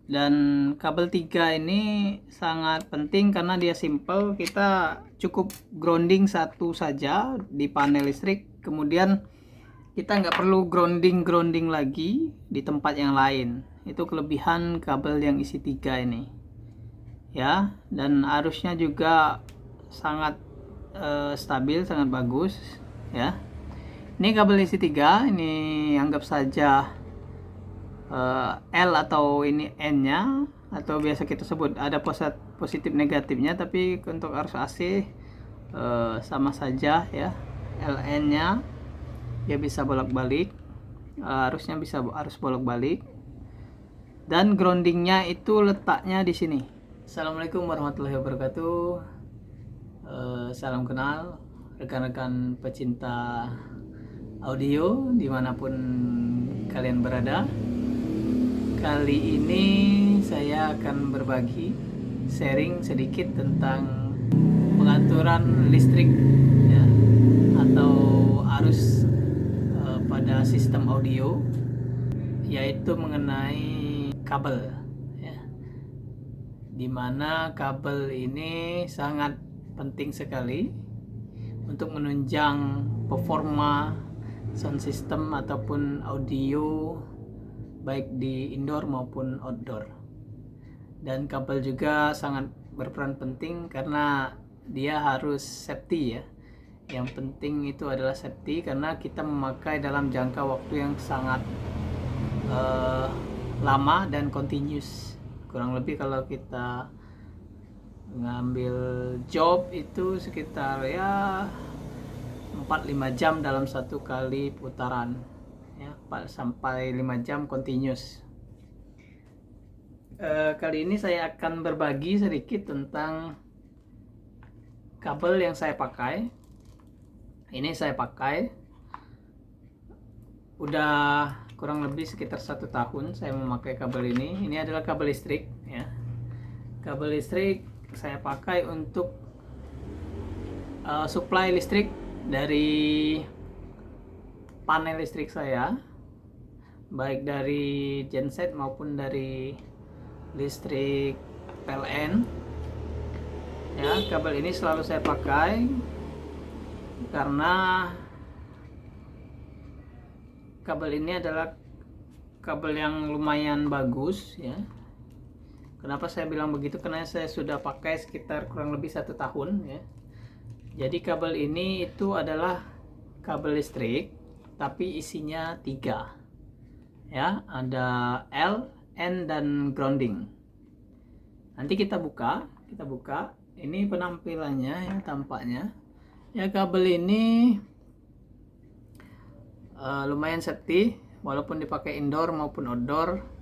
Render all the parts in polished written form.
Dan kabel 3 ini sangat penting karena dia simple. Kita cukup grounding satu saja di panel listrik, kemudian kita nggak perlu grounding lagi di tempat yang lain. Itu kelebihan kabel yang isi 3 ini ya. Dan arusnya juga sangat stabil, sangat bagus ya. Ini kabel isi 3, ini anggap saja L atau ini N nya, atau biasa kita sebut ada positif negatifnya, tapi untuk arus AC sama saja ya. LN nya dia bisa bolak-balik, arusnya bisa arus bolak-balik, dan groundingnya itu letaknya di sini. Assalamualaikum warahmatullahi wabarakatuh. Salam kenal rekan-rekan pecinta audio dimanapun kalian berada. Kali ini saya akan berbagi, sharing sedikit tentang pengaturan listrik ya, atau arus pada sistem audio, yaitu mengenai kabel ya. Dimana kabel ini sangat penting sekali untuk menunjang performa sound system ataupun audio, baik di indoor maupun outdoor. Dan kabel juga sangat berperan penting karena dia harus safety ya. Yang penting itu adalah safety karena kita memakai dalam jangka waktu yang sangat lama dan continuous. Kurang lebih kalau kita ngambil job itu sekitar ya 4-5 jam dalam satu kali putaran ya, 4 sampai 5 jam continuous. Kali ini saya akan berbagi sedikit tentang kabel yang saya pakai. Ini saya pakai udah kurang lebih sekitar 1 tahun saya memakai kabel ini. Ini adalah kabel listrik ya. Kabel listrik saya pakai untuk supply listrik dari panel listrik saya, baik dari genset maupun dari listrik PLN ya. Kabel ini selalu saya pakai karena kabel ini adalah kabel yang lumayan bagus ya. Kenapa saya bilang begitu? Karena saya sudah pakai sekitar kurang lebih 1 tahun ya. Jadi kabel ini itu adalah kabel listrik tapi isinya 3 ya, ada L, N, dan grounding. Nanti kita buka ini penampilannya ya, tampaknya ya. Kabel ini lumayan safety walaupun dipakai indoor maupun outdoor.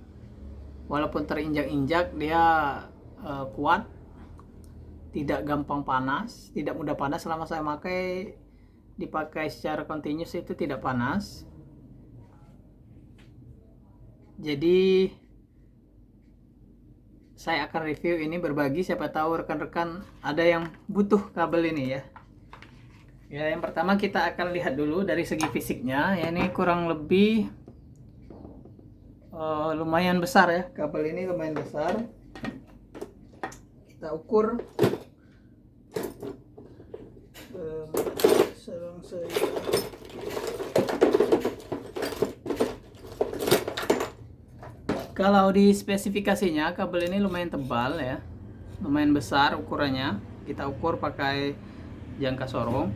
Walaupun terinjak-injak dia kuat, tidak gampang panas, tidak mudah panas. Selama saya dipakai secara continuous itu tidak panas. Jadi saya akan review ini, berbagi, siapa tahu rekan-rekan ada yang butuh kabel ini ya. Ya, yang pertama kita akan lihat dulu dari segi fisiknya ya. Ini kurang lebih lumayan besar ya, kabel ini lumayan besar. Kita ukur. Kalau di spesifikasinya kabel ini lumayan tebal ya, lumayan besar ukurannya. Kita ukur pakai jangka sorong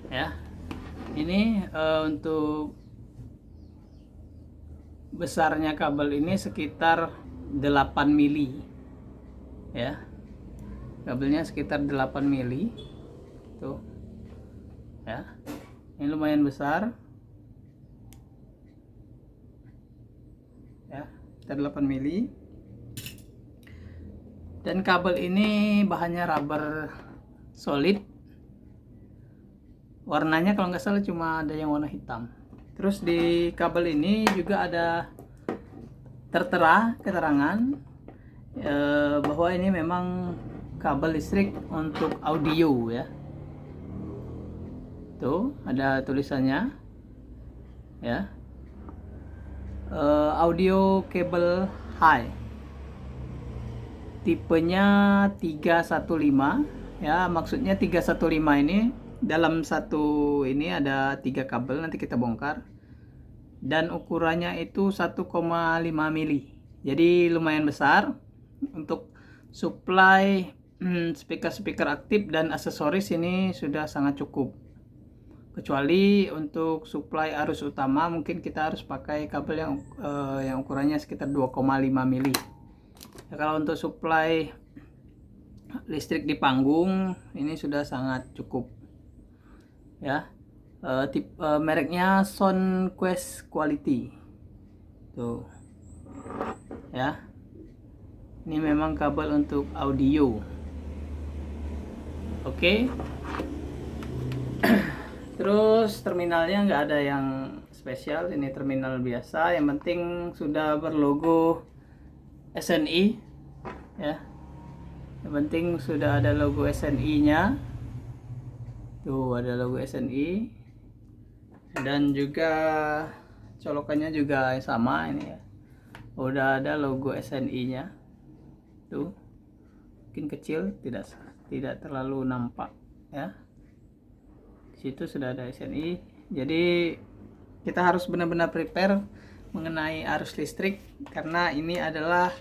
ya. Ini untuk besarnya kabel ini sekitar 8 mili ya. Kabelnya sekitar 8 mili tuh ya. Ini lumayan besar ya, sekitar 8 mili. Dan kabel ini bahannya rubber solid. Warnanya kalau nggak salah cuma ada yang warna hitam. Terus di kabel ini juga ada tertera keterangan bahwa ini memang kabel listrik untuk audio ya. Tuh ada tulisannya ya. Audio kabel high, tipenya 315 ya. Maksudnya 315 ini dalam satu ini ada 3 kabel, nanti kita bongkar, dan ukurannya itu 1,5 mili, jadi lumayan besar untuk supply speaker aktif dan aksesoris. Ini sudah sangat cukup, kecuali untuk supply arus utama mungkin kita harus pakai kabel yang ukurannya sekitar 2,5 mili ya. Kalau untuk supply listrik di panggung ini sudah sangat cukup ya. Mereknya Soundquest Quality tuh ya. Ini memang kabel untuk audio. Oke. Terus terminalnya nggak ada yang spesial, ini terminal biasa, yang penting sudah berlogo SNI ya. Yang penting sudah ada logo SNI nya tuh, ada logo SNI, dan juga colokannya juga sama ini ya, udah ada logo SNI nya tuh. Mungkin kecil, tidak terlalu nampak ya. Situ sudah ada SNI. Jadi kita harus benar-benar prepare mengenai arus listrik, karena ini adalah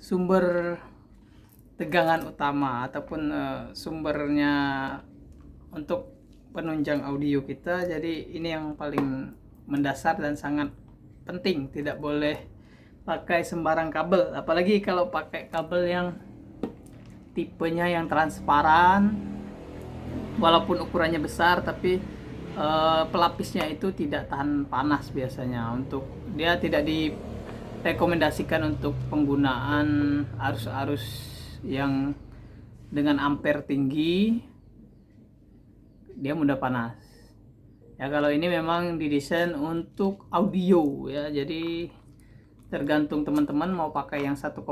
sumber tegangan utama ataupun sumbernya untuk penunjang audio kita. Jadi ini yang paling mendasar dan sangat penting, tidak boleh pakai sembarang kabel, apalagi kalau pakai kabel yang tipenya yang transparan. Walaupun ukurannya besar, tapi pelapisnya itu tidak tahan panas biasanya. Untuk dia tidak direkomendasikan untuk penggunaan arus-arus yang dengan ampere tinggi, dia mudah panas ya. Kalau ini memang didesain untuk audio ya, jadi tergantung teman-teman mau pakai yang 1,5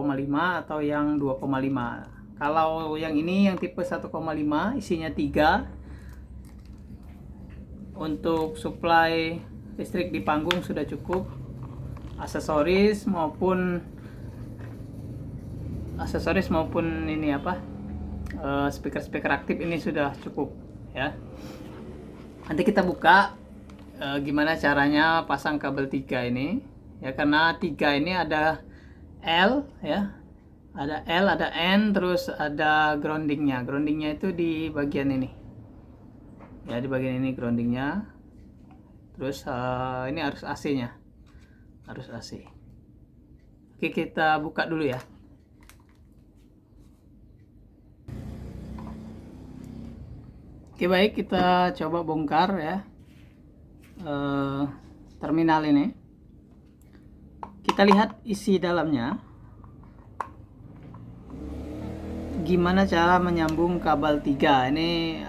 atau yang 2,5. Kalau yang ini yang tipe 1,5 isinya 3, untuk supply listrik di panggung sudah cukup. Aksesoris maupun ini apa, speaker aktif ini sudah cukup ya. Nanti kita buka gimana caranya pasang kabel 3 ini ya, karena 3 ini ada L ya, ada L, ada N, terus ada groundingnya. Groundingnya itu di bagian ini ya, di bagian ini groundingnya. Terus ini arus AC nya, arus AC. Oke, kita buka dulu ya. Oke, baik, kita coba bongkar ya terminal ini. Kita lihat isi dalamnya, gimana cara menyambung kabel 3 ini.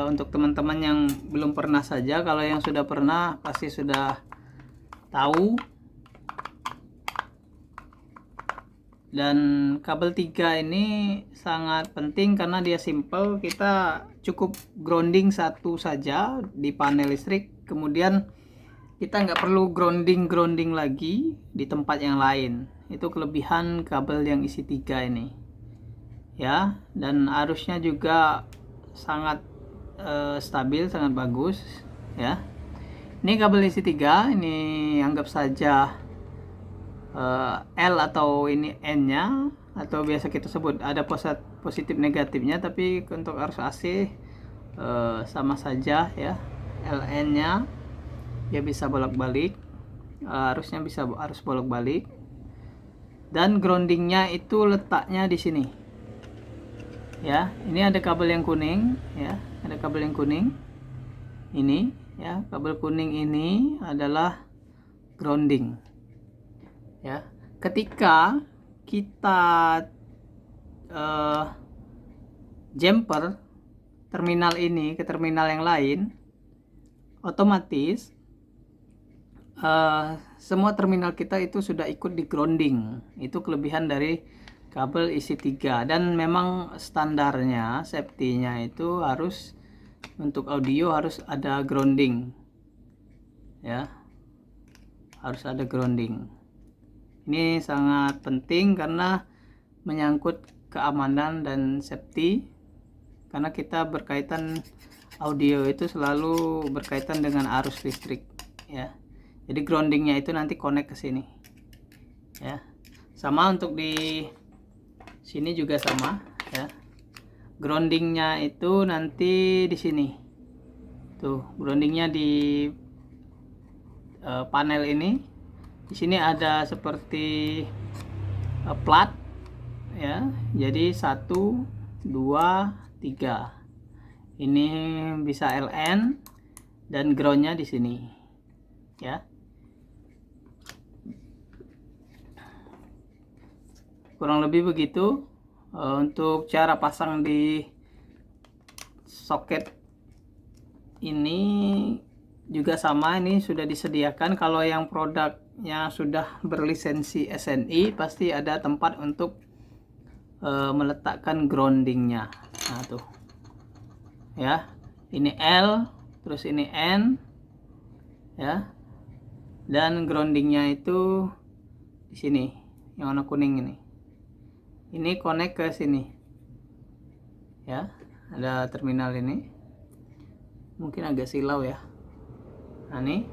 Untuk teman-teman yang belum pernah saja, kalau yang sudah pernah pasti sudah tahu. Dan kabel 3 ini sangat penting karena dia simple. Kita cukup grounding satu saja di panel listrik, kemudian kita nggak perlu grounding lagi di tempat yang lain. Itu kelebihan kabel yang isi 3 ini ya. Dan arusnya juga sangat stabil, sangat bagus ya. Ini kabel isi 3, ini anggap saja L atau ini N nya, atau biasa kita sebut ada positif negatifnya, tapi untuk arus AC sama saja ya. LN nya dia bisa bolak-balik, arusnya bisa arus bolak-balik, dan groundingnya itu letaknya di sini ya. Ini ada kabel yang kuning ya, ada kabel yang kuning ini ya. Kabel kuning ini adalah grounding ya. Ketika kita jumper terminal ini ke terminal yang lain, otomatis semua terminal kita itu sudah ikut di grounding. Itu kelebihan dari kabel isi 3. Dan memang standarnya, safety-nya itu harus untuk audio harus ada grounding ya, harus ada grounding. Ini sangat penting karena menyangkut keamanan dan safety, karena kita berkaitan, audio itu selalu berkaitan dengan arus listrik ya. Jadi groundingnya itu nanti connect ke sini ya. Sama untuk di sini juga sama ya. Groundingnya itu nanti di sini tuh, groundingnya di panel ini. Di sini ada seperti plat ya, jadi 1 2 3 ini bisa LN dan groundnya di sini ya. Kurang lebih begitu. Untuk cara pasang di soket ini juga sama, ini sudah disediakan. Kalau yang produknya sudah berlisensi SNI pasti ada tempat untuk meletakkan groundingnya. Nah tuh ya, ini L, terus ini N ya, dan groundingnya itu di sini yang warna kuning ini connect ke sini ya. Ada terminal ini, mungkin agak silau ya. Nah ini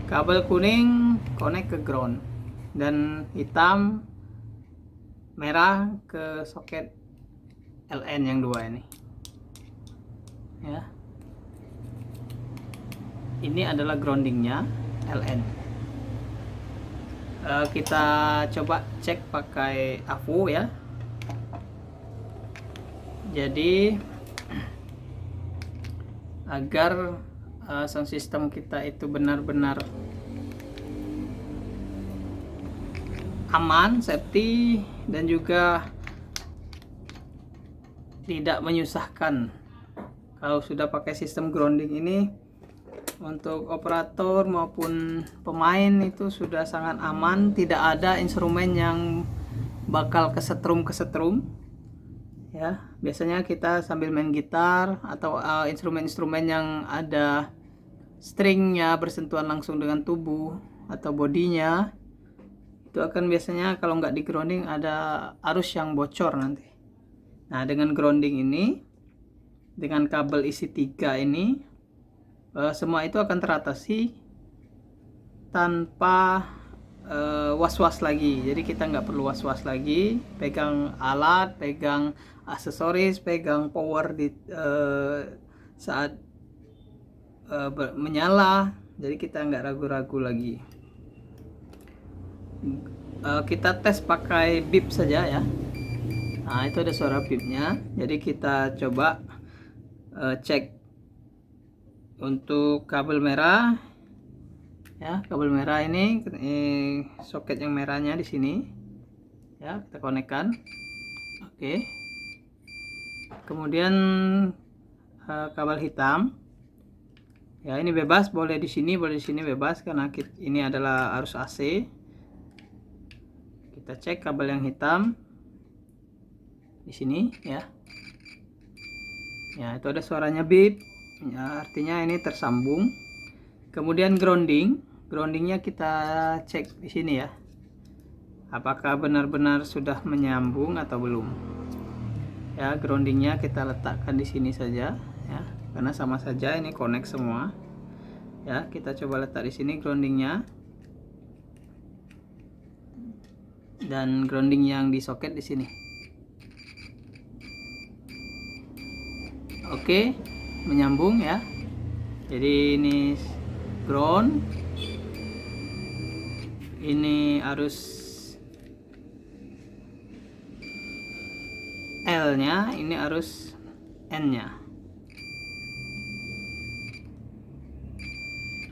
kabel kuning connect ke ground dan hitam merah ke soket LN yang dua ini ya. Ini adalah groundingnya LN. Kita coba cek pakai AVO ya. Jadi agar sound system kita itu benar-benar aman, safety, dan juga tidak menyusahkan. Kalau sudah pakai sistem grounding ini, untuk operator maupun pemain itu sudah sangat aman. Tidak ada instrumen yang bakal kesetrum ya. Biasanya kita sambil main gitar atau instrumen-instrumen yang ada stringnya bersentuhan langsung dengan tubuh atau bodinya, itu akan biasanya kalau nggak di grounding ada arus yang bocor nanti. Nah dengan grounding ini, dengan kabel isi 3 ini, semua itu akan teratasi tanpa was-was lagi. Jadi kita nggak perlu was-was lagi pegang alat, pegang aksesoris, pegang power di saat menyala. Jadi kita nggak ragu-ragu lagi. Kita tes pakai bip saja ya. Nah itu ada suara bipnya. Jadi kita coba cek untuk kabel merah ya. Kabel merah ini soket yang merahnya di sini ya, kita konekkan. Oke. Kemudian kabel hitam ya, ini bebas, boleh di sini, boleh di sini, bebas karena ini adalah arus AC. Kita cek kabel yang hitam di sini ya. Ya, itu ada suaranya bip. Ya, artinya ini tersambung. Kemudian groundingnya kita cek di sini ya, apakah benar-benar sudah menyambung atau belum ya. Groundingnya kita letakkan di sini saja ya, karena sama saja ini connect semua ya. Kita coba letak di sini groundingnya, dan grounding yang di soket di sini. Oke, menyambung ya. Jadi ini ground, ini arus L nya, ini arus N nya.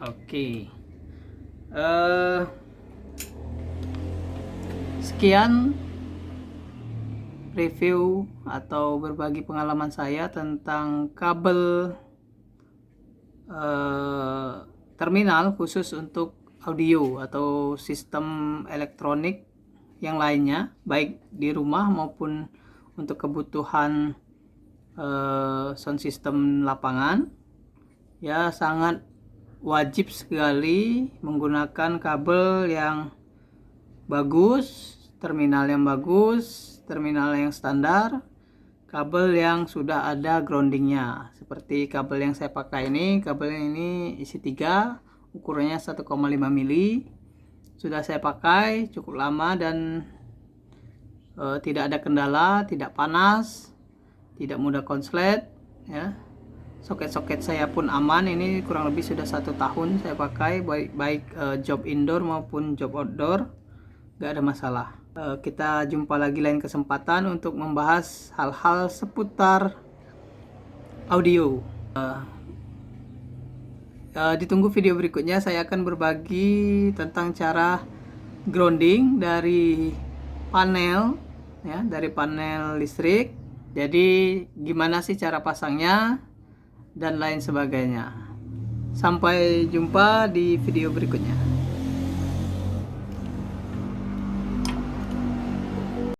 Oke. Sekian review atau berbagi pengalaman saya tentang kabel terminal khusus untuk audio atau sistem elektronik yang lainnya, baik di rumah maupun untuk kebutuhan sound system lapangan ya. Sangat wajib sekali menggunakan kabel yang bagus, terminal yang bagus, terminal yang standar, kabel yang sudah ada groundingnya. Seperti kabel yang saya pakai ini, kabel ini isi 3, ukurannya 1,5 mili. Sudah saya pakai cukup lama dan tidak ada kendala, tidak panas, tidak mudah konslet ya. Soket-soket saya pun aman, ini kurang lebih sudah 1 tahun saya pakai, baik job indoor maupun job outdoor, gak ada masalah. Kita jumpa lagi lain kesempatan untuk membahas hal-hal seputar audio. Ditunggu video berikutnya, saya akan berbagi tentang cara grounding dari panel ya, dari panel listrik. Jadi gimana sih cara pasangnya dan lain sebagainya. Sampai jumpa di video berikutnya.